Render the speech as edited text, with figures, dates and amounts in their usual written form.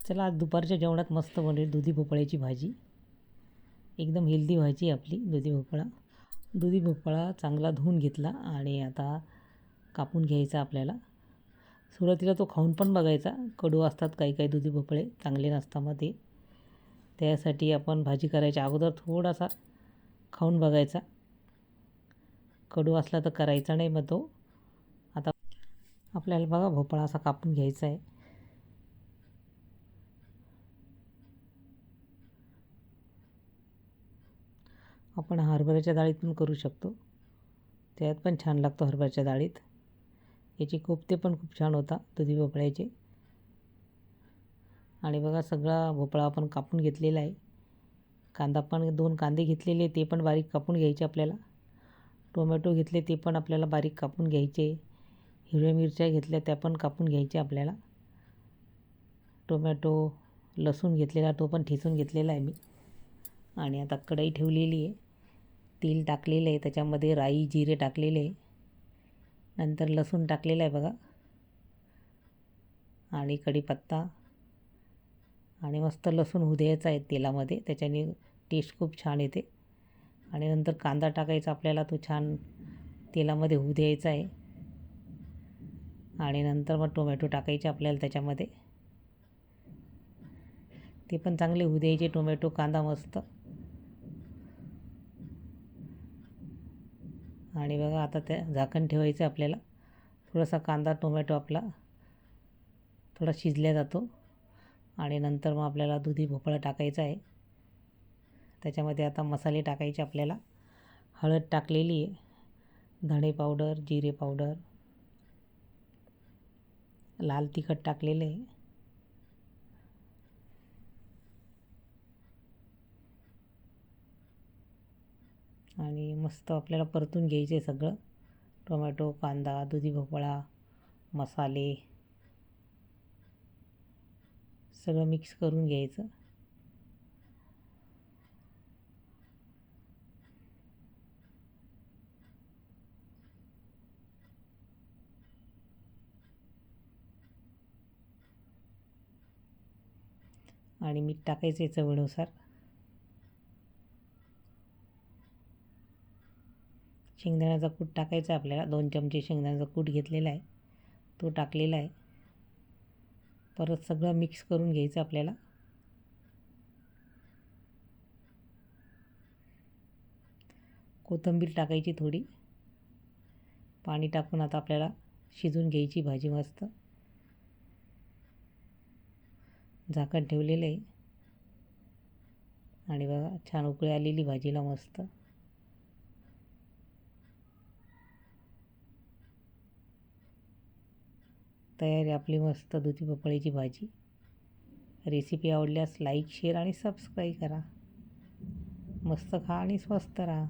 चला आज दुपारच्या जेवणात मस्त बनेल दुधी भोपळ्याची भाजी. एकदम हेल्दी भाजी आहे आपली दुधी भोपळा. दुधी भोपळा चांगला धुवून घेतला आणि आता कापून घ्यायचा आपल्याला. सुरुवातीला तो खाऊन पण बघायचा. कडू असतात काही काही दुधी भोपळे, चांगले नसतात मग ते. त्यासाठी आपण भाजी करायच्या अगोदर थोडासा खाऊन बघायचा. कडू असला तर करायचा नाही मग तो. आता आपल्याला बघा भोपळा असा कापून घ्यायचा आहे. आपण हरभऱ्याच्या डाळीत पण करू शकतो, त्यात पण छान लागतो हरभऱ्याच्या डाळीत. याचे कोफ्ते पण खूप छान होतात दुधी भोपळ्याचे. आणि बघा सगळा भोपळा आपण कापून घेतलेला आहे. कांदा पण 2 कांदे घेतलेले ते पण बारीक कापून घ्यायचे आपल्याला. टोमॅटो घेतले ते पण आपल्याला बारीक कापून घ्यायचे. हिरव्या मिरच्या घेतल्या त्या पण कापून घ्यायच्या आपल्याला. टोमॅटो, लसूण घेतलेला तो पण ठेचून घेतलेला आहे मी. आणि आता कढई ठेवलेली आहे. तेल टाकलेलं आहे, त्याच्यामध्ये राई जिरे टाकलेले आहे. नंतर लसूण टाकलेला आहे बघा, आणि कढीपत्ता. आणि मस्त लसूण होऊ द्यायचा आहे तेलामध्ये, त्याच्याने टेस्ट खूप छान येते. आणि नंतर कांदा टाकायचा आपल्याला, तो छान तेलामध्ये होऊ द्यायचा आहे. आणि नंतर मग टोमॅटो टाकायचे आपल्याला त्याच्यामध्ये. ते पण चांगले होऊ द्यायचे टोमॅटो कांदा मस्त. आणि बघा आता त्या झाकण ठेवायचं आपल्याला. थोडासा कांदा टोमॅटो आपला थोडा शिजल्या जातो. आणि नंतर मग आपल्याला दुधी भोपळा टाकायचा आहे. त्याच्यामध्ये आता मसाले टाकायचे आपल्याला. हळद टाकलेली आहे, धणे पावडर, जिरे पावडर, लाल तिखट टाकलेले आहे. आणि मस्त आपल्याला परतून घ्यायचे सगळं. टोमॅटो, कांदा, दुधी भोपळा, मसाले सगळं मिक्स करून घ्यायचं. आणि मीठ टाकायचं चवीनुसार. शेंगदाण्याचा कूट टाकायचा आपल्याला. 2 चमचे शेंगदाण्याचा कूट घेतलेला आहे, तो टाकलेला आहे. परत सगळं मिक्स करून घ्यायचं आपल्याला. कोथिंबीर टाकायची थोडी. पाणी टाकून आता आपल्याला शिजवून घ्यायची भाजी मस्त. झाकण ठेवलेलं आहे. आणि बघा छान उकळी आलेली भाजीला मस्त. तयार आहे आपली मस्त दुधी भोपळ्याची भाजी. रेसिपी आवडल्यास लाईक, शेअर आणि सबस्क्राईब करा. मस्त खा आणि स्वस्त राहा.